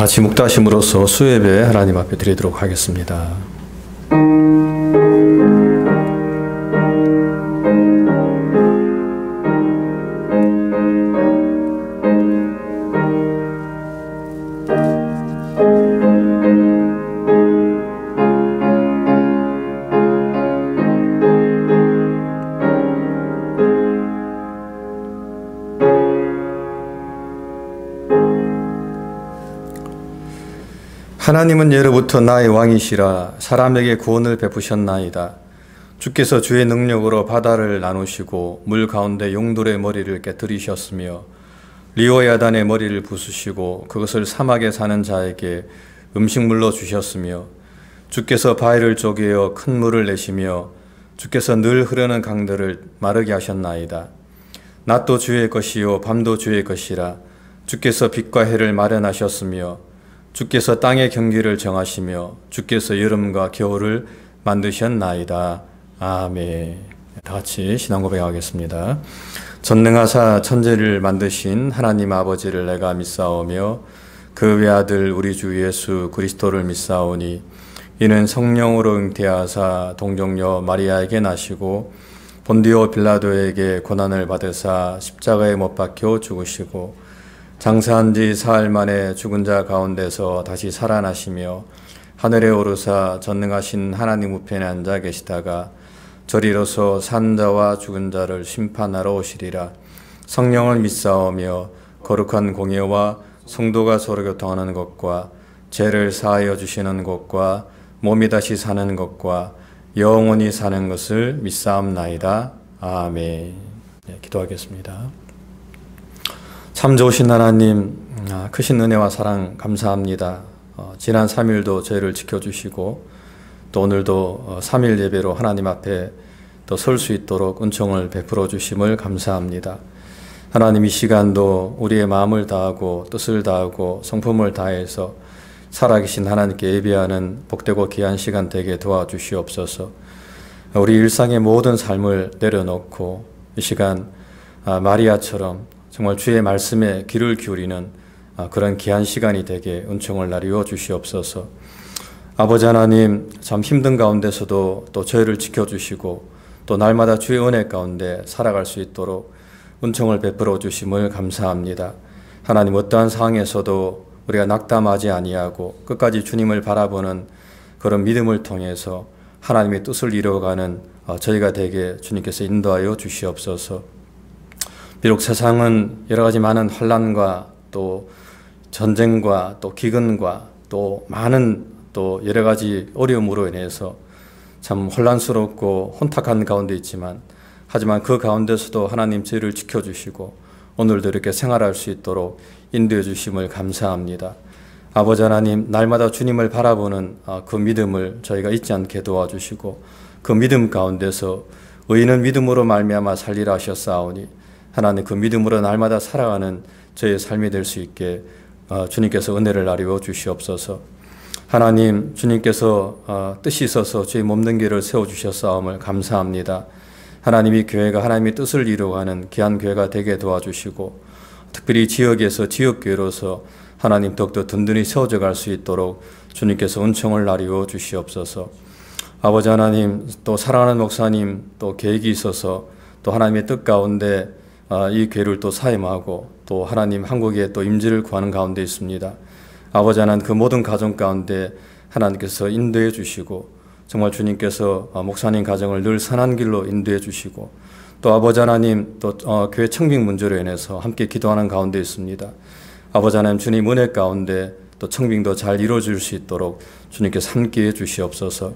다 같이 묵다심으로써 수예배 하나님 앞에 드리도록 하겠습니다. 하나님은 예로부터 나의 왕이시라. 사람에게 구원을 베푸셨나이다. 주께서 주의 능력으로 바다를 나누시고 물 가운데 용돌의 머리를 깨뜨리셨으며 리오야단의 머리를 부수시고 그것을 사막에 사는 자에게 음식물로 주셨으며 주께서 바위를 쪼개어 큰 물을 내시며 주께서 늘 흐르는 강들을 마르게 하셨나이다. 낮도 주의 것이요 밤도 주의 것이라. 주께서 빛과 해를 마련하셨으며 주께서 땅의 경기를 정하시며 주께서 여름과 겨울을 만드셨나이다. 아멘. 다 같이 신앙 고백하겠습니다. 전능하사 천지를 만드신 하나님 아버지를 내가 믿사오며 그 외아들 우리 주 예수 그리스도를 믿사오니 이는 성령으로 잉태하사 동정녀 마리아에게 나시고 본디오 빌라도에게 고난을 받으사 십자가에 못 박혀 죽으시고 장사한 지 사흘 만에 죽은 자 가운데서 다시 살아나시며 하늘에 오르사 전능하신 하나님 우편에 앉아 계시다가 저리로서 산 자와 죽은 자를 심판하러 오시리라. 성령을 믿사오며 거룩한 공예와 성도가 서로 교통하는 것과 죄를 사하여 주시는 것과 몸이 다시 사는 것과 영원히 사는 것을 믿사옵나이다. 아멘. 네, 기도하겠습니다. 참 좋으신 하나님, 크신 은혜와 사랑 감사합니다. 지난 3일도 저희를 지켜주시고 또 오늘도 3일 예배로 하나님 앞에 또 설 수 있도록 은총을 베풀어 주심을 감사합니다. 하나님, 이 시간도 우리의 마음을 다하고 뜻을 다하고 성품을 다해서 살아계신 하나님께 예배하는 복되고 귀한 시간 되게 도와주시옵소서. 우리 일상의 모든 삶을 내려놓고 이 시간 마리아처럼 정말 주의 말씀에 귀를 기울이는 그런 귀한 시간이 되게 은총을 나리워 주시옵소서. 아버지 하나님, 참 힘든 가운데서도 또 저희를 지켜주시고 또 날마다 주의 은혜 가운데 살아갈 수 있도록 은총을 베풀어 주심을 감사합니다. 하나님, 어떠한 상황에서도 우리가 낙담하지 아니하고 끝까지 주님을 바라보는 그런 믿음을 통해서 하나님의 뜻을 이루어가는 저희가 되게 주님께서 인도하여 주시옵소서. 비록 세상은 여러 가지 많은 환난과 또 전쟁과 또 기근과 또 많은 또 여러 가지 어려움으로 인해서 참 혼란스럽고 혼탁한 가운데 있지만 하지만 그 가운데서도 하나님 저희를 지켜주시고 오늘도 이렇게 생활할 수 있도록 인도해 주심을 감사합니다. 아버지 하나님, 날마다 주님을 바라보는 그 믿음을 저희가 잊지 않게 도와주시고 그 믿음 가운데서 의인은 믿음으로 말미암아 살리라 하셨사오니 하나님, 그 믿음으로 날마다 살아가는 저의 삶이 될 수 있게 주님께서 은혜를 나리워 주시옵소서. 하나님, 주님께서 뜻이 있어서 저희 몸된 길을 세워주셨사옴을 감사합니다. 하나님이 교회가 하나님의 뜻을 이루어가는 귀한 교회가 되게 도와주시고 특별히 지역에서 지역교회로서 하나님 더욱더 든든히 세워져 갈 수 있도록 주님께서 은총을 나리워 주시옵소서. 아버지 하나님, 또 사랑하는 목사님 또 계획이 있어서 또 하나님의 뜻 가운데 이 교회를 또 사임하고 또 하나님 한국에 또 임지를 구하는 가운데 있습니다. 아버지 하나님, 그 모든 가정 가운데 하나님께서 인도해 주시고 정말 주님께서 목사님 가정을 늘 선한 길로 인도해 주시고 또 아버지 하나님 또 교회 청빙 문제로 인해서 함께 기도하는 가운데 있습니다. 아버지 하나님, 주님 은혜 가운데 또 청빙도 잘 이루어질 수 있도록 주님께서 함께해 주시옵소서.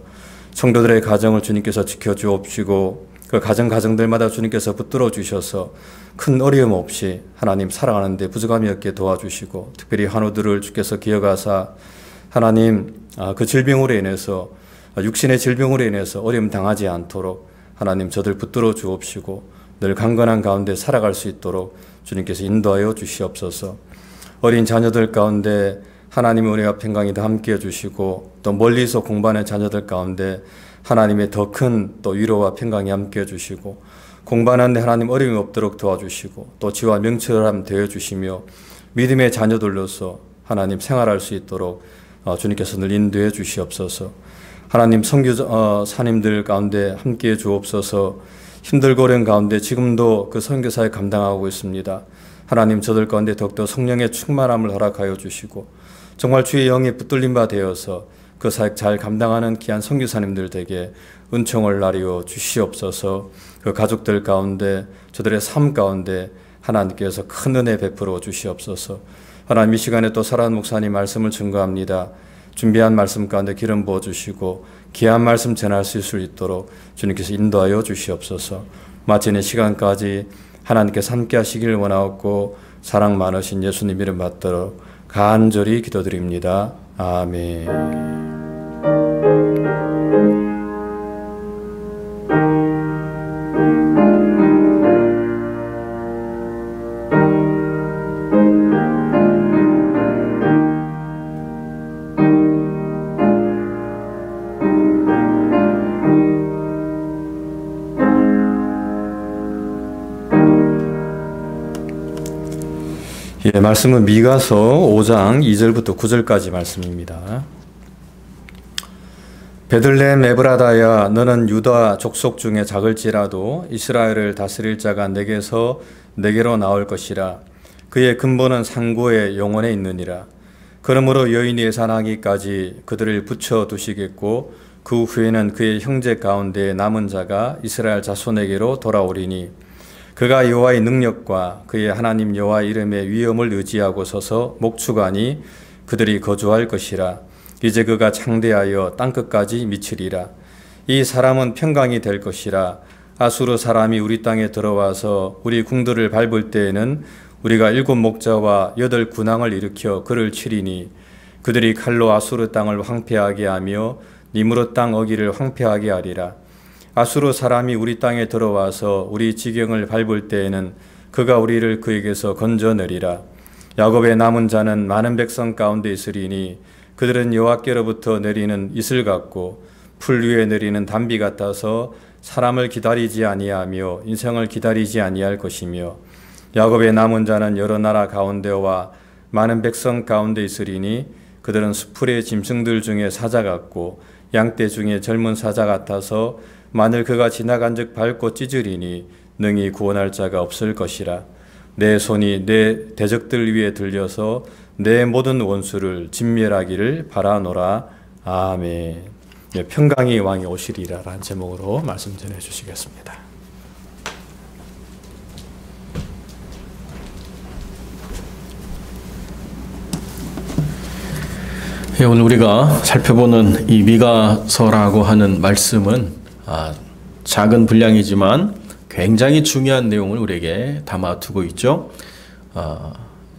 성도들의 가정을 주님께서 지켜주옵시고 그 가정들마다 주님께서 붙들어 주셔서 큰 어려움 없이 하나님 살아가는 데 부족함이 없게 도와주시고 특별히 환우들을 주께서 기억하사 하나님 그 질병으로 인해서 육신의 질병으로 인해서 어려움 당하지 않도록 하나님 저들 붙들어 주옵시고 늘 강건한 가운데 살아갈 수 있도록 주님께서 인도하여 주시옵소서. 어린 자녀들 가운데 하나님의 은혜와 평강이 더 함께해 주시고 또 멀리서 공부하는 자녀들 가운데 하나님의 더 큰 또 위로와 평강이 함께해 주시고 공부하는데 하나님 어려움이 없도록 도와주시고 또 지와 명철함 되어 주시며 믿음의 자녀들로서 하나님 생활할 수 있도록 주님께서 늘 인도해 주시옵소서. 하나님 선교사님들 가운데 함께해 주옵소서. 힘들고 어려운 가운데 지금도 그 선교사에 감당하고 있습니다. 하나님 저들 가운데 더욱더 성령의 충만함을 허락하여 주시고 정말 주의 영에 붙들린 바 되어서 그 사역 잘 감당하는 귀한 선교사님들 에게 은총을 나리어 주시옵소서. 그 가족들 가운데 저들의 삶 가운데 하나님께서 큰 은혜 베풀어 주시옵소서. 하나님 이 시간에 또 사랑하는 목사님 말씀을 증거합니다. 준비한 말씀 가운데 기름 부어주시고 귀한 말씀 전할 수 있도록 주님께서 인도하여 주시옵소서. 마치는 시간까지 하나님께서 함께 하시길 원하옵고 사랑 많으신 예수님 이름 받들어 간절히 기도드립니다. 아멘. 예, 말씀은 미가서 5장 2절부터 9절까지 말씀입니다. 베들레헴 에브라다야 너는 유다 족속 중에 작을지라도 이스라엘을 다스릴 자가 내게로 나올 것이라. 그의 근본은 상고의 영원에 있느니라. 그러므로 여인이 예산하기까지 그들을 붙여두시겠고 그 후에는 그의 형제 가운데 남은 자가 이스라엘 자손에게로 돌아오리니 그가 여호와의 능력과 그의 하나님 여호와의 이름의 위엄을 의지하고 서서 목축하니 그들이 거주할 것이라. 이제 그가 창대하여 땅끝까지 미치리라. 이 사람은 평강이 될 것이라. 아수르 사람이 우리 땅에 들어와서 우리 궁들을 밟을 때에는 우리가 7 목자와 8 군왕을 일으켜 그를 치리니 그들이 칼로 아수르 땅을 황폐하게 하며 니므롯 땅 어기를 황폐하게 하리라. 아수르 사람이 우리 땅에 들어와서 우리 지경을 밟을 때에는 그가 우리를 그에게서 건져내리라. 야곱의 남은 자는 많은 백성 가운데 있으리니 그들은 여호와께로부터 내리는 이슬 같고 풀 위에 내리는 단비 같아서 사람을 기다리지 아니하며 인생을 기다리지 아니할 것이며 야곱의 남은 자는 여러 나라 가운데와 많은 백성 가운데 있으리니 그들은 수풀의 짐승들 중에 사자 같고 양떼 중에 젊은 사자 같아서 만일 그가 지나간즉 밟고 찢으리니 능히 구원할 자가 없을 것이라. 내 손이 내 대적들 위에 들려서 내 모든 원수를 진멸하기를 바라노라. 아멘. 예, 평강의 왕이 오시리라 라는 제목으로 말씀 전해 주시겠습니다. 예, 오늘 우리가 살펴보는 이 미가서라고 하는 말씀은 작은 분량이지만 굉장히 중요한 내용을 우리에게 담아두고 있죠.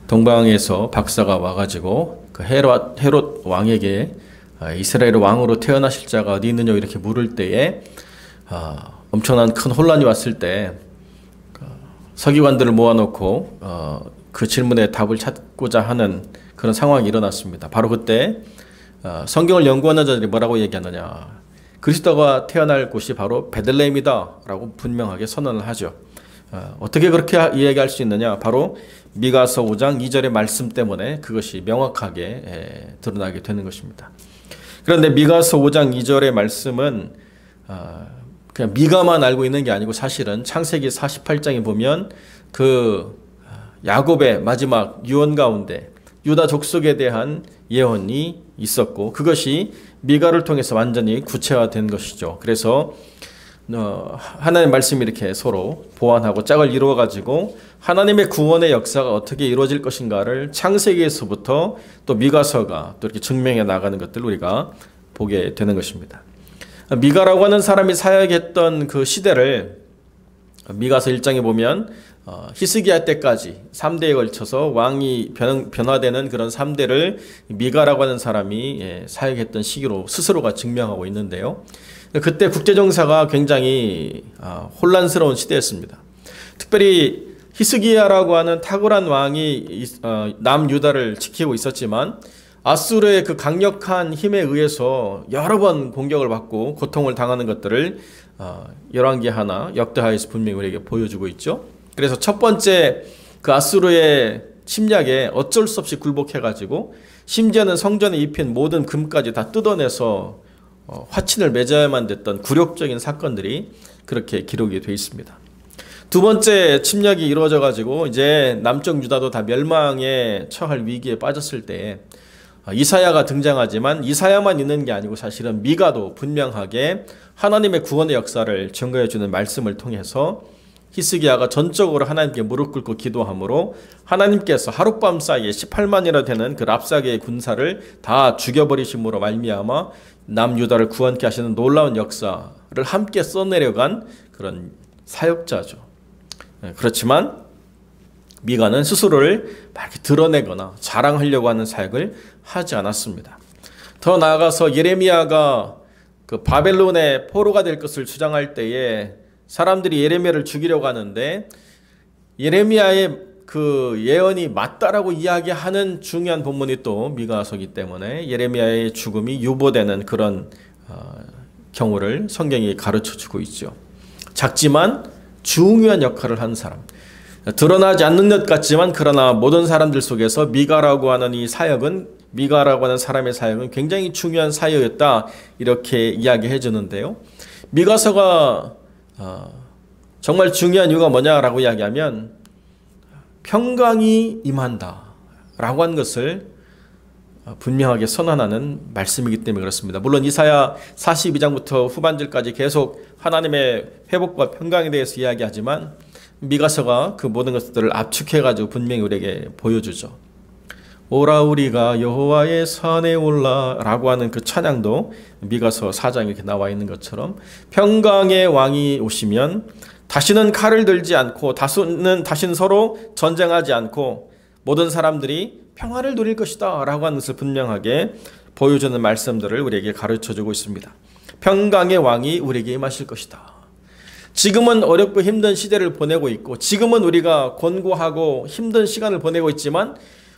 동방에서 박사가 와가지고 그 헤롯 왕에게 이스라엘 왕으로 태어나실 자가 어디 있느냐 이렇게 물을 때에 엄청난 큰 혼란이 왔을 때 서기관들을 모아놓고 그 질문에 답을 찾고자 하는 그런 상황이 일어났습니다. 바로 그때 성경을 연구하는 자들이 뭐라고 얘기하느냐, 그리스도가 태어날 곳이 바로 베들레헴이다 라고 분명하게 선언을 하죠. 어떻게 그렇게 이야기할 수 있느냐, 바로 미가서 5장 2절의 말씀 때문에 그것이 명확하게 드러나게 되는 것입니다. 그런데 미가서 5장 2절의 말씀은 그냥 미가만 알고 있는 게 아니고 사실은 창세기 48장에 보면 그 야곱의 마지막 유언 가운데 유다 족속에 대한 예언이 있었고 그것이 미가를 통해서 완전히 구체화된 것이죠. 그래서 하나님의 말씀이 이렇게 서로 보완하고 짝을 이루어가지고 하나님의 구원의 역사가 어떻게 이루어질 것인가를 창세기에서부터 또 미가서가 또 이렇게 증명해 나가는 것들을 우리가 보게 되는 것입니다. 미가라고 하는 사람이 사역했던 그 시대를 미가서 1장에 보면 히스기야 때까지 3대에 걸쳐서 왕이 변화되는 그런 3대를 미가라고 하는 사람이 사역했던 시기로 스스로가 증명하고 있는데요. 그때 국제정사가 굉장히 혼란스러운 시대였습니다. 특별히 히스기야라고 하는 탁월한 왕이 남유다를 지키고 있었지만 아수르의 그 강력한 힘에 의해서 여러 번 공격을 받고 고통을 당하는 것들을 열왕기 하나 역대하에서 분명히 우리에게 보여주고 있죠. 그래서 첫 번째 그 아수르의 침략에 어쩔 수 없이 굴복해가지고 심지어는 성전에 입힌 모든 금까지 다 뜯어내서 화친을 맺어야만 됐던 굴욕적인 사건들이 그렇게 기록이 되어 있습니다. 두 번째 침략이 이루어져가지고 이제 남쪽 유다도 다 멸망에 처할 위기에 빠졌을 때 이사야가 등장하지만 이사야만 있는 게 아니고 사실은 미가도 분명하게 하나님의 구원의 역사를 증거해주는 말씀을 통해서 히스기야가 전적으로 하나님께 무릎 꿇고 기도함으로 하나님께서 하룻밤 사이에 18만이나 되는 그 랍사게의 군사를 다 죽여버리심으로 말미암아 남유다를 구원케 하시는 놀라운 역사를 함께 써내려간 그런 사역자죠. 그렇지만 미가는 스스로를 막 드러내거나 자랑하려고 하는 사역을 하지 않았습니다. 더 나아가서 예레미야가 그 바벨론의 포로가 될 것을 주장할 때에 사람들이 예레미야를 죽이려고 하는데 예레미야의 그 예언이 맞다라고 이야기하는 중요한 본문이 또 미가서기 때문에 예레미야의 죽음이 유보되는 그런 경우를 성경이 가르쳐주고 있죠. 작지만 중요한 역할을 한 사람, 드러나지 않는 것 같지만 그러나 모든 사람들 속에서 미가라고 하는 이 사역은, 미가라고 하는 사람의 사역은 굉장히 중요한 사역이었다, 이렇게 이야기해 주는데요. 미가서가 정말 중요한 이유가 뭐냐라고 이야기하면 평강이 임한다 라고 한 것을 분명하게 선언하는 말씀이기 때문에 그렇습니다. 물론 이사야 42장부터 후반절까지 계속 하나님의 회복과 평강에 대해서 이야기하지만 미가서가 그 모든 것들을 압축해가지고 분명히 우리에게 보여주죠. 오라 우리가 여호와의 산에 올라 라고 하는 그 찬양도 미가서 4장에 이렇게 나와 있는 것처럼 평강의 왕이 오시면 다시는 칼을 들지 않고 다시는 서로 전쟁하지 않고 모든 사람들이 평화를 누릴 것이다 라고 하는 것을 분명하게 보여주는 말씀들을 우리에게 가르쳐주고 있습니다. 평강의 왕이 우리에게 임하실 것이다. 지금은 어렵고 힘든 시대를 보내고 있고 지금은 우리가 곤고하고 힘든 시간을 보내고 있지만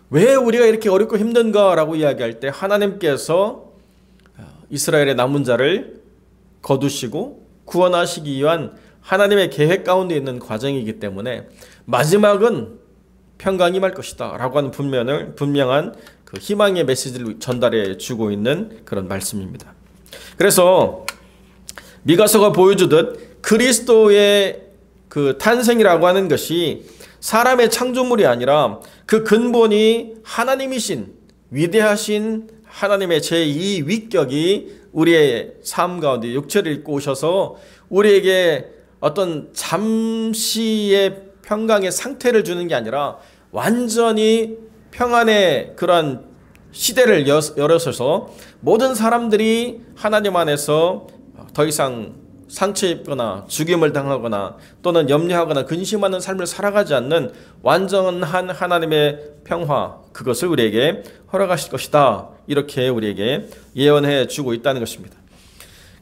왜 우리가 이렇게 어렵고 힘든가 라고 이야기할 때 하나님께서 이스라엘의 남은 자를 거두시고 구원하시기 위한 하나님의 계획 가운데 있는 과정이기 때문에 마지막은 평강이 임할 것이다 라고 하는 분명한 그 희망의 메시지를 전달해 주고 있는 그런 말씀입니다. 그래서 미가서가 보여주듯 그리스도의 그 탄생이라고 하는 것이 사람의 창조물이 아니라 그 근본이 하나님이신 위대하신 하나님의 제2 위격이 우리의 삶 가운데 육체를 입고 오셔서 우리에게 어떤 잠시의 평강의 상태를 주는 게 아니라 완전히 평안의 그런 시대를 열어서서 모든 사람들이 하나님 안에서 더 이상 상처 입거나 죽임을 당하거나 또는 염려하거나 근심하는 삶을 살아가지 않는 완전한 하나님의 평화, 그것을 우리에게 허락하실 것이다, 이렇게 우리에게 예언해 주고 있다는 것입니다.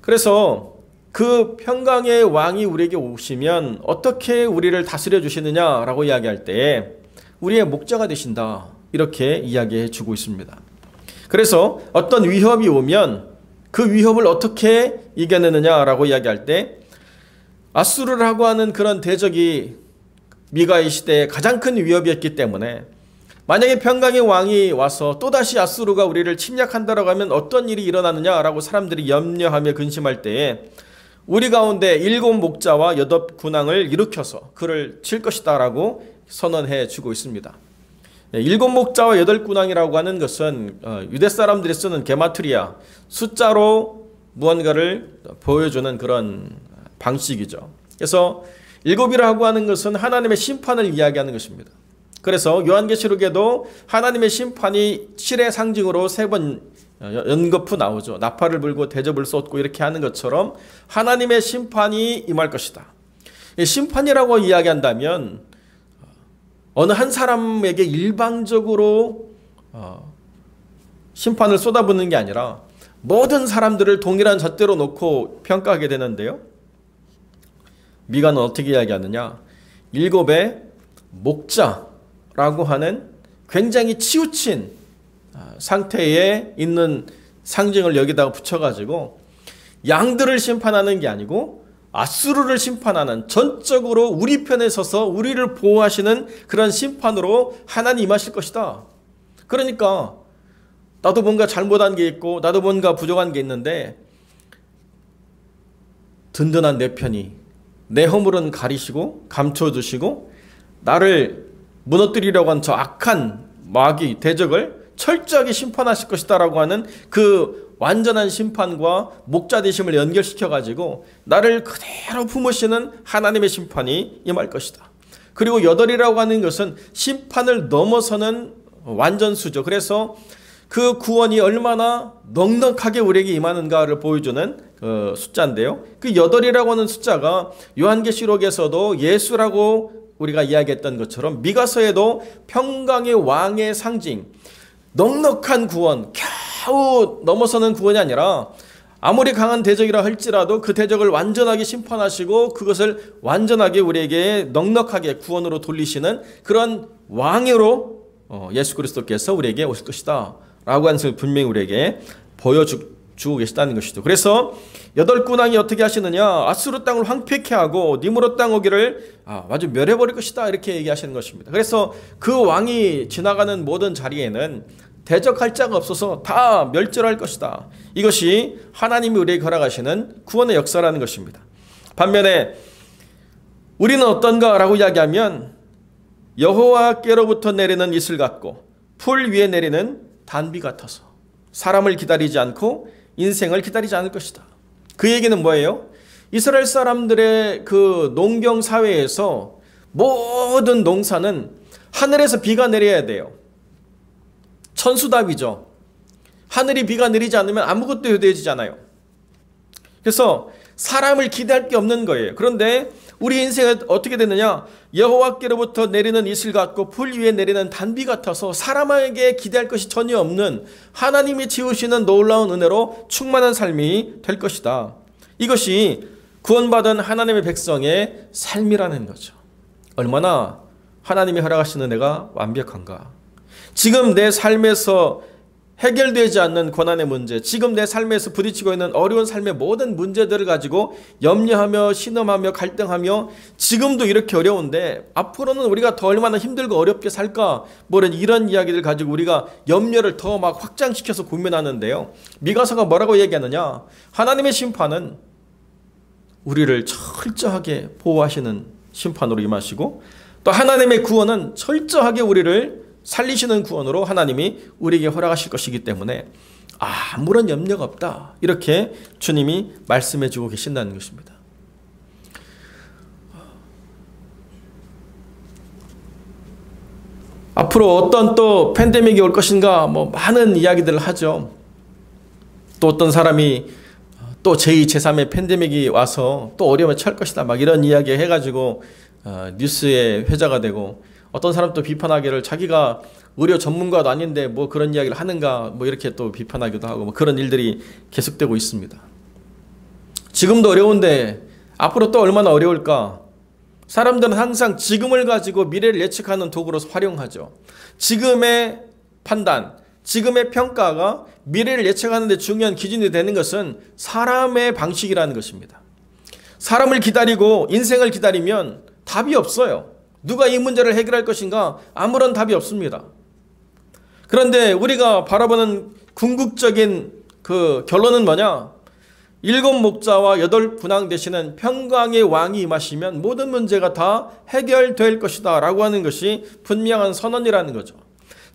그래서 그 평강의 왕이 우리에게 오시면 어떻게 우리를 다스려 주시느냐라고 이야기할 때 우리의 목자가 되신다, 이렇게 이야기해 주고 있습니다. 그래서 어떤 위협이 오면 그 위협을 어떻게 이겨내느냐라고 이야기할 때 아수르라고 하는 그런 대적이 미가의 시대에 가장 큰 위협이었기 때문에 만약에 평강의 왕이 와서 또다시 아수르가 우리를 침략한다라고 하면 어떤 일이 일어나느냐라고 사람들이 염려하며 근심할 때에 우리 가운데 7 목자와 8 군왕을 일으켜서 그를 칠 것이다 라고 선언해 주고 있습니다. 7 목자와 8 군왕이라고 하는 것은 유대 사람들이 쓰는 게마트리아, 숫자로 무언가를 보여주는 그런 방식이죠. 그래서 7이라고 하는 것은 하나님의 심판을 이야기하는 것입니다. 그래서 요한계시록에도 하나님의 심판이 실의 상징으로 3번 연거푸 나오죠. 나팔을 불고 대접을 쏟고 이렇게 하는 것처럼 하나님의 심판이 임할 것이다. 심판이라고 이야기한다면 어느 한 사람에게 일방적으로 심판을 쏟아붓는 게 아니라 모든 사람들을 동일한 잣대로 놓고 평가하게 되는데요. 미가는 어떻게 이야기하느냐? 7의 목자라고 하는 굉장히 치우친 상태에 있는 상징을 여기다가 붙여가지고 양들을 심판하는 게 아니고 아수르를 심판하는, 전적으로 우리 편에 서서 우리를 보호하시는 그런 심판으로 하나님 임하실 것이다. 그러니까 나도 뭔가 잘못한 게 있고 나도 뭔가 부족한 게 있는데 든든한 내 편이 내 허물은 가리시고 감춰주시고 나를 무너뜨리려고 한 저 악한 마귀 대적을 철저하게 심판하실 것이다 라고 하는 그 완전한 심판과 목자되심을 연결시켜 가지고 나를 그대로 품으시는 하나님의 심판이 임할 것이다. 그리고 여덟이라고 하는 것은 심판을 넘어서는 완전수죠. 그래서 그 구원이 얼마나 넉넉하게 우리에게 임하는가를 보여주는 숫자인데요. 그 여덟이라고 하는 숫자가 요한계시록에서도 예수라고 우리가 이야기했던 것처럼 미가서에도 평강의 왕의 상징, 넉넉한 구원, 겨우 넘어서는 구원이 아니라 아무리 강한 대적이라 할지라도 그 대적을 완전하게 심판하시고 그것을 완전하게 우리에게 넉넉하게 구원으로 돌리시는 그런 왕으로 예수 그리스도께서 우리에게 오실 것이다 라고 하는 것을 분명히 우리에게 보여주고 계시다는 것이죠. 그래서 여덟 군왕이 어떻게 하시느냐, 아수르 땅을 황폐케 하고 니므롯 땅 오기를 아주 멸해버릴 것이다 이렇게 얘기하시는 것입니다. 그래서 그 왕이 지나가는 모든 자리에는 대적할 자가 없어서 다 멸절할 것이다. 이것이 하나님이 우리에게 허락하시는 구원의 역사라는 것입니다. 반면에 우리는 어떤가 라고 이야기하면 여호와께로부터 내리는 이슬 같고 풀 위에 내리는 단비 같아서 사람을 기다리지 않고 인생을 기다리지 않을 것이다. 그 얘기는 뭐예요? 이스라엘 사람들의 그 농경 사회에서 모든 농사는 하늘에서 비가 내려야 돼요. 천수답이죠. 하늘이 비가 내리지 않으면 아무것도 되지 않아요. 그래서 사람을 기대할 게 없는 거예요. 그런데 우리 인생은 어떻게 되느냐? 여호와께로부터 내리는 이슬 같고 풀 위에 내리는 단비 같아서 사람에게 기대할 것이 전혀 없는 하나님이 지으시는 놀라운 은혜로 충만한 삶이 될 것이다. 이것이 구원받은 하나님의 백성의 삶이라는 거죠. 얼마나 하나님이 허락하시는 은혜가 완벽한가. 지금 내 삶에서 해결되지 않는 고난의 문제, 지금 내 삶에서 부딪히고 있는 어려운 삶의 모든 문제들을 가지고 염려하며 신음하며 갈등하며 지금도 이렇게 어려운데 앞으로는 우리가 더 얼마나 힘들고 어렵게 살까, 이런 이야기들 가지고 우리가 염려를 더 막 확장시켜서 고민하는데요. 미가서가 뭐라고 얘기하느냐? 하나님의 심판은 우리를 철저하게 보호하시는 심판으로 임하시고 또 하나님의 구원은 철저하게 우리를 살리시는 구원으로 하나님이 우리에게 허락하실 것이기 때문에 아무런 염려가 없다. 이렇게 주님이 말씀해 주고 계신다는 것입니다. 앞으로 어떤 또 팬데믹이 올 것인가 많은 이야기들을 하죠. 또 어떤 사람이 또 제2, 제3의 팬데믹이 와서 또 어려움에 처할 것이다. 이런 이야기 해가지고 뉴스에 회자가 되고 어떤 사람도 비판하기를 자기가 의료 전문가도 아닌데 그런 이야기를 하는가 이렇게 또 비판하기도 하고 그런 일들이 계속되고 있습니다. 지금도 어려운데 앞으로 또 얼마나 어려울까? 사람들은 항상 지금을 가지고 미래를 예측하는 도구로 활용하죠. 지금의 판단, 지금의 평가가 미래를 예측하는 데 중요한 기준이 되는 것은 사람의 방식이라는 것입니다. 사람을 기다리고 인생을 기다리면 답이 없어요. 누가 이 문제를 해결할 것인가? 아무런 답이 없습니다. 그런데 우리가 바라보는 궁극적인 그 결론은 뭐냐? 7 목자와 8 군왕 되시는 평강의 왕이 임하시면 모든 문제가 다 해결될 것이다 라고 하는 것이 분명한 선언이라는 거죠.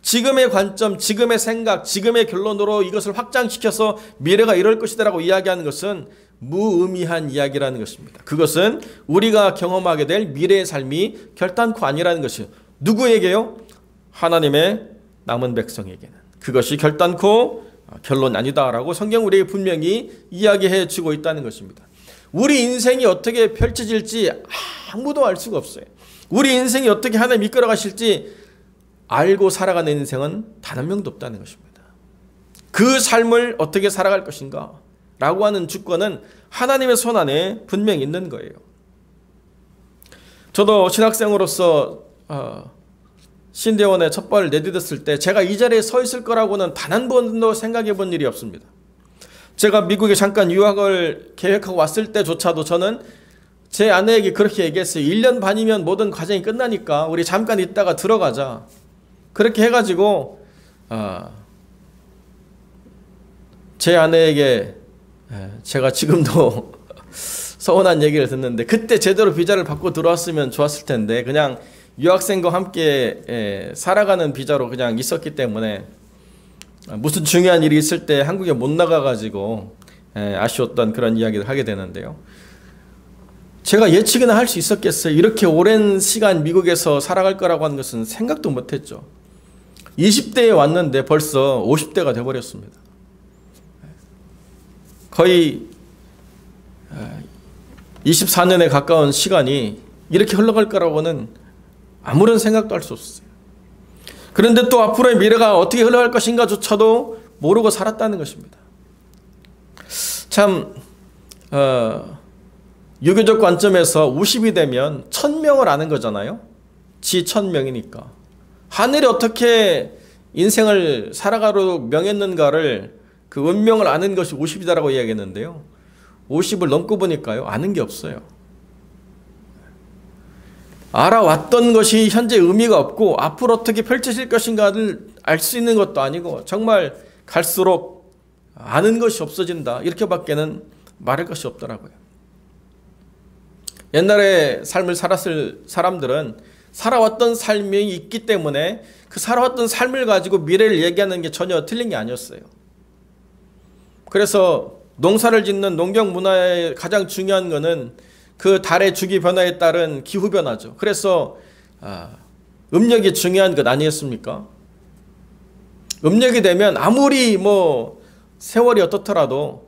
지금의 관점, 지금의 생각, 지금의 결론으로 이것을 확장시켜서 미래가 이럴 것이다 라고 이야기하는 것은 무의미한 이야기라는 것입니다. 그것은 우리가 경험하게 될 미래의 삶이 결단코 아니라는 것이요. 누구에게요? 하나님의 남은 백성에게는. 그것이 결단코 결론 아니다라고 성경 우리에게 분명히 이야기해 주고 있다는 것입니다. 우리 인생이 어떻게 펼쳐질지 아무도 알 수가 없어요. 우리 인생이 어떻게 하나님 이끌어 가실지 알고 살아가는 인생은 단 한 명도 없다는 것입니다. 그 삶을 어떻게 살아갈 것인가? 라고 하는 주권은 하나님의 손 안에 분명히 있는 거예요. 저도 신학생으로서 신대원에 첫 발을 내딛었을 때 제가 이 자리에 서 있을 거라고는 단 한 번도 생각해 본 일이 없습니다. 제가 미국에 잠깐 유학을 계획하고 왔을 때조차도 저는 제 아내에게 그렇게 얘기했어요. 1년 반이면 모든 과정이 끝나니까 우리 잠깐 있다가 들어가자. 그렇게 해가지고 제 아내에게 제가 지금도 서운한 얘기를 듣는데, 그때 제대로 비자를 받고 들어왔으면 좋았을 텐데 그냥 유학생과 함께 살아가는 비자로 그냥 있었기 때문에 무슨 중요한 일이 있을 때 한국에 못 나가가지고 아쉬웠던 그런 이야기를 하게 되는데요. 제가 예측이나 할 수 있었겠어요? 이렇게 오랜 시간 미국에서 살아갈 거라고 하는 것은 생각도 못했죠. 20대에 왔는데 벌써 50대가 돼버렸습니다. 거의 24년에 가까운 시간이 이렇게 흘러갈 거라고는 아무런 생각도 할 수 없었어요. 그런데 또 앞으로의 미래가 어떻게 흘러갈 것인가 조차도 모르고 살았다는 것입니다. 참 유교적 관점에서 50이 되면 1000명을 아는 거잖아요. 지 1000명이니까. 하늘이 어떻게 인생을 살아가도록 명했는가를, 그 운명을 아는 것이 50이다라고 이야기했는데요. 50을 넘고 보니까요, 아는 게 없어요. 알아왔던 것이 현재 의미가 없고 앞으로 어떻게 펼쳐질 것인가를 알 수 있는 것도 아니고, 정말 갈수록 아는 것이 없어진다, 이렇게밖에는 말할 것이 없더라고요. 옛날에 삶을 살았을 사람들은 살아왔던 삶이 있기 때문에 그 살아왔던 삶을 가지고 미래를 얘기하는 게 전혀 틀린 게 아니었어요. 그래서 농사를 짓는 농경 문화의 가장 중요한 거는 그 달의 주기 변화에 따른 기후 변화죠. 그래서 음력이 중요한 것 아니었습니까? 음력이 되면 아무리 세월이 어떻더라도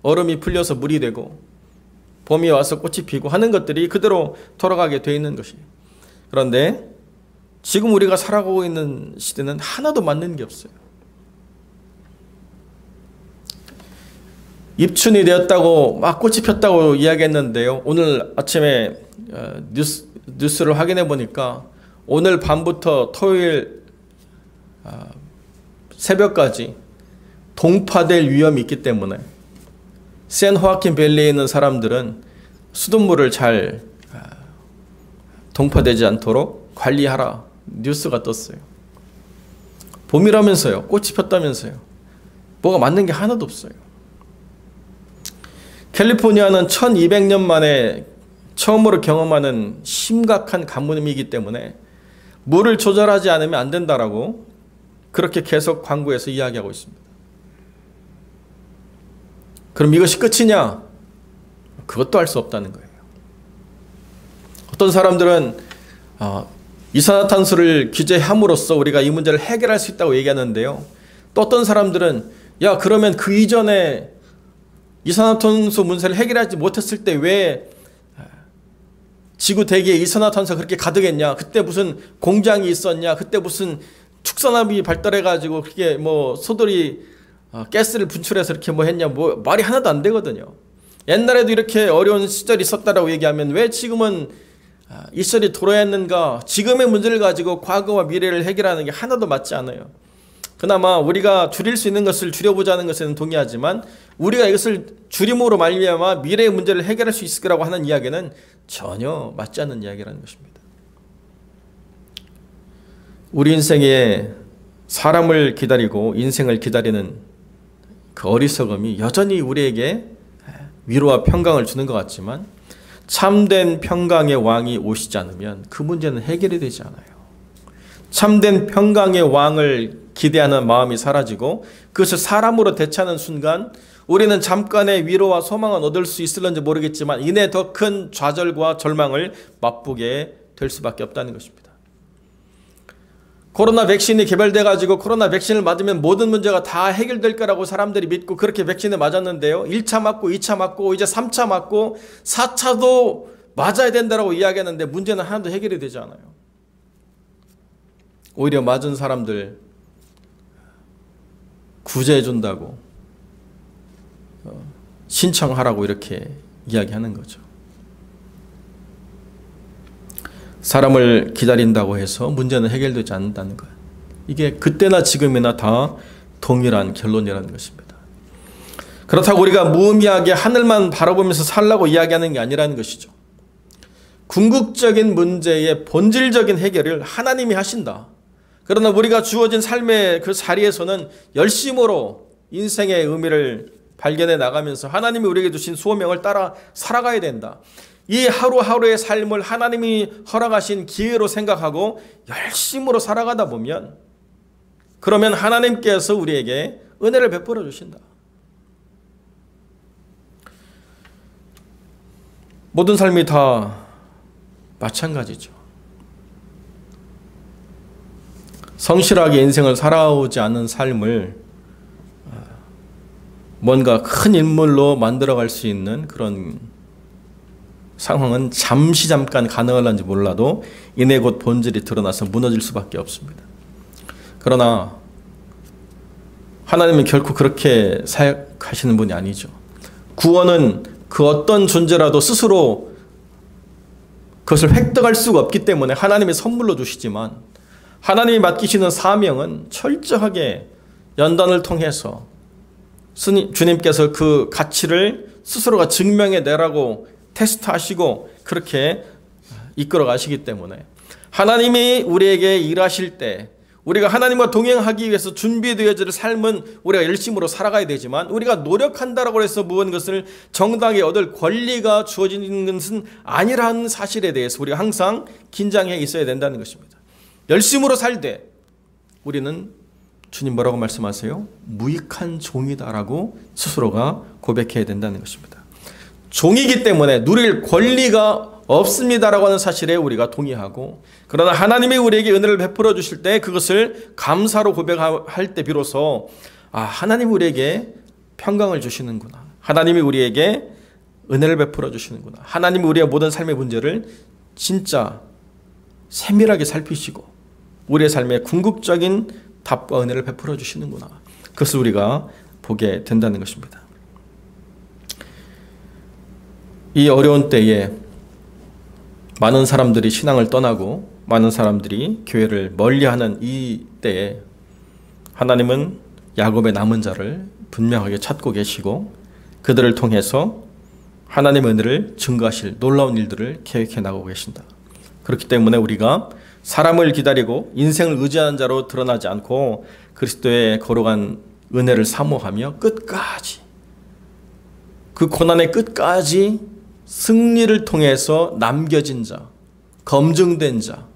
얼음이 풀려서 물이 되고 봄이 와서 꽃이 피고 하는 것들이 그대로 돌아가게 되어 있는 것이. 그런데 지금 우리가 살아가고 있는 시대는 하나도 맞는 게 없어요. 입춘이 되었다고 막 꽃이 폈다고 이야기했는데요. 오늘 아침에 뉴스를 확인해 보니까 오늘 밤부터 토요일 새벽까지 동파될 위험이 있기 때문에 샌호아킨 밸리에 있는 사람들은 수돗물을 잘 동파되지 않도록 관리하라 뉴스가 떴어요. 봄이라면서요. 꽃이 폈다면서요. 뭐가 맞는 게 하나도 없어요. 캘리포니아는 1200년 만에 처음으로 경험하는 심각한 가뭄이기 때문에 물을 조절하지 않으면 안 된다라고 그렇게 계속 광고에서 이야기하고 있습니다. 그럼 이것이 끝이냐? 그것도 알 수 없다는 거예요. 어떤 사람들은 이산화탄소를 규제함으로써 우리가 이 문제를 해결할 수 있다고 얘기하는데요. 또 어떤 사람들은 야, 그러면 그 이전에 이산화탄소 문제를 해결하지 못했을 때 왜 지구 대기에 이산화탄소가 그렇게 가득했냐? 그때 무슨 공장이 있었냐? 그때 무슨 축산업이 발달해가지고 그렇게 소들이 가스를 분출해서 이렇게 했냐? 말이 하나도 안 되거든요. 옛날에도 이렇게 어려운 시절이 있었다라고 얘기하면 왜 지금은 이 시절이 돌아왔는가? 지금의 문제를 가지고 과거와 미래를 해결하는 게 하나도 맞지 않아요. 그나마 우리가 줄일 수 있는 것을 줄여보자는 것에는 동의하지만 우리가 이것을 줄임으로 말미암아 미래의 문제를 해결할 수 있을 거라고 하는 이야기는 전혀 맞지 않는 이야기라는 것입니다. 우리 인생에 사람을 기다리고 인생을 기다리는 그 어리석음이 여전히 우리에게 위로와 평강을 주는 것 같지만 참된 평강의 왕이 오시지 않으면 그 문제는 해결이 되지 않아요. 참된 평강의 왕을 기대하는 마음이 사라지고 그것을 사람으로 대체하는 순간 우리는 잠깐의 위로와 소망은 얻을 수 있을런지 모르겠지만 이내 더 큰 좌절과 절망을 맛보게 될 수밖에 없다는 것입니다. 코로나 백신이 개발돼가지고 코로나 백신을 맞으면 모든 문제가 다 해결될 거라고 사람들이 믿고 그렇게 백신을 맞았는데요. 1차 맞고 2차 맞고 이제 3차 맞고 4차도 맞아야 된다고 이야기하는데 문제는 하나도 해결이 되지 않아요. 오히려 맞은 사람들 구제해준다고 신청하라고 이렇게 이야기하는 거죠. 사람을 기다린다고 해서 문제는 해결되지 않는다는 거예요. 이게 그때나 지금이나 다 동일한 결론이라는 것입니다. 그렇다고 우리가 무의미하게 하늘만 바라보면서 살라고 이야기하는 게 아니라는 것이죠. 궁극적인 문제의 본질적인 해결을 하나님이 하신다. 그러나 우리가 주어진 삶의 그 자리에서는 열심으로 인생의 의미를 발견해 나가면서 하나님이 우리에게 주신 소명을 따라 살아가야 된다. 이 하루하루의 삶을 하나님이 허락하신 기회로 생각하고 열심으로 살아가다 보면, 그러면 하나님께서 우리에게 은혜를 베풀어 주신다. 모든 삶이 다 마찬가지죠. 성실하게 인생을 살아오지 않은 삶을 뭔가 큰 인물로 만들어갈 수 있는 그런 상황은 잠깐 가능할런지 몰라도 이내 곧 본질이 드러나서 무너질 수밖에 없습니다. 그러나 하나님은 결코 그렇게 사역하시는 분이 아니죠. 구원은 그 어떤 존재라도 스스로 그것을 획득할 수가 없기 때문에 하나님이 선물로 주시지만, 하나님이 맡기시는 사명은 철저하게 연단을 통해서 주님께서 그 가치를 스스로가 증명해내라고 테스트하시고 그렇게 이끌어 가시기 때문에, 하나님이 우리에게 일하실 때 우리가 하나님과 동행하기 위해서 준비되어질 삶은 우리가 열심으로 살아가야 되지만, 우리가 노력한다라고 해서 모든 것을 정당하게 얻을 권리가 주어지는 것은 아니라는 사실에 대해서 우리가 항상 긴장해 있어야 된다는 것입니다. 열심으로 살되 우리는 주님 뭐라고 말씀하세요? 무익한 종이다라고 스스로가 고백해야 된다는 것입니다. 종이기 때문에 누릴 권리가 없습니다라고 하는 사실에 우리가 동의하고, 그러나 하나님이 우리에게 은혜를 베풀어 주실 때 그것을 감사로 고백할 때 비로소 하나님이 우리에게 평강을 주시는구나, 하나님이 우리에게 은혜를 베풀어 주시는구나, 하나님이 우리의 모든 삶의 문제를 진짜 세밀하게 살피시고 우리의 삶에 궁극적인 답과 은혜를 베풀어 주시는구나, 그것을 우리가 보게 된다는 것입니다. 이 어려운 때에 많은 사람들이 신앙을 떠나고 많은 사람들이 교회를 멀리하는 이 때에 하나님은 야곱의 남은 자를 분명하게 찾고 계시고 그들을 통해서 하나님의 은혜를 증거하실 놀라운 일들을 계획해 나가고 계신다. 그렇기 때문에 우리가 사람을 기다리고 인생을 의지하는 자로 드러나지 않고 그리스도의 거룩한 은혜를 사모하며 끝까지, 그 고난의 끝까지 승리를 통해서 남겨진 자, 검증된 자,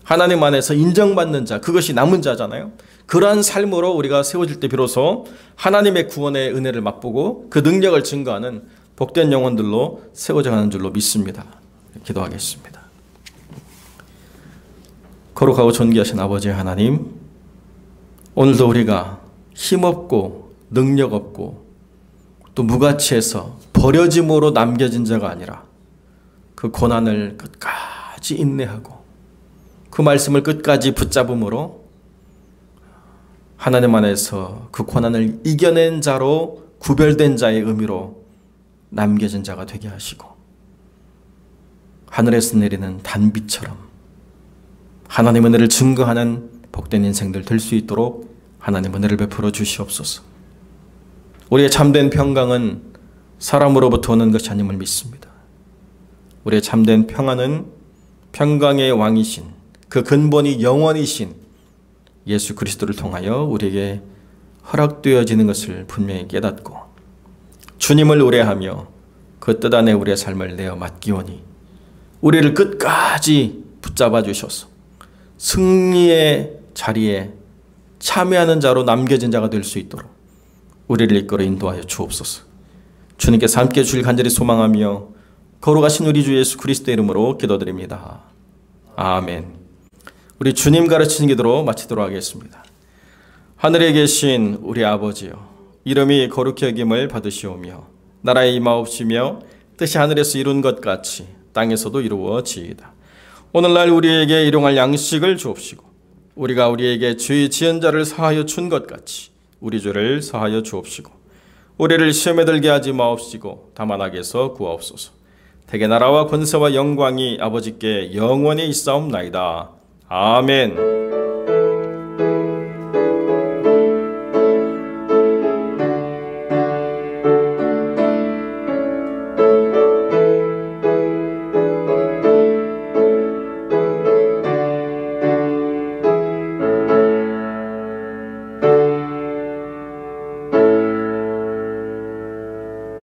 하나님 안에서 인정받는 자, 그것이 남은 자잖아요. 그러한 삶으로 우리가 세워질 때 비로소 하나님의 구원의 은혜를 맛보고 그 능력을 증거하는 복된 영혼들로 세워져 가는 줄로 믿습니다. 기도하겠습니다. 거룩하고 존귀하신 아버지 하나님, 오늘도 우리가 힘없고 능력 없고 또 무가치해서 버려짐으로 남겨진 자가 아니라 그 고난을 끝까지 인내하고 그 말씀을 끝까지 붙잡음으로 하나님 안에서 그 고난을 이겨낸 자로 구별된 자의 의미로 남겨진 자가 되게 하시고, 하늘에서 내리는 단비처럼 하나님의 은혜를 증거하는 복된 인생들 될 수 있도록 하나님 은혜를 베풀어 주시옵소서. 우리의 참된 평강은 사람으로부터 오는 것이 아님을 믿습니다. 우리의 참된 평안은 평강의 왕이신, 그 근본이 영원이신 예수 그리스도를 통하여 우리에게 허락되어지는 것을 분명히 깨닫고 주님을 의뢰하며 그 뜻 안에 우리의 삶을 내어 맡기오니 우리를 끝까지 붙잡아 주셔서 승리의 자리에 참여하는 자로 남겨진 자가 될 수 있도록 우리를 이끌어 인도하여 주옵소서. 주님께서 함께 주실 간절히 소망하며 거룩하신 우리 주 예수 그리스도의 이름으로 기도드립니다. 아멘. 우리 주님 가르치신 기도로 마치도록 하겠습니다. 하늘에 계신 우리 아버지여, 이름이 거룩히 여김을 받으시오며 나라의 임하옵시며 뜻이 하늘에서 이룬 것 같이 땅에서도 이루어지이다. 오늘날 우리에게 일용할 양식을 주옵시고 우리가 우리에게 죄 지은 자를 사하여 준 것 같이 우리 죄를 사하여 주옵시고 우리를 시험에 들게 하지 마옵시고 다만 악에서 구하옵소서. 대개 나라와 권세와 영광이 아버지께 영원히 있사옵나이다. 아멘.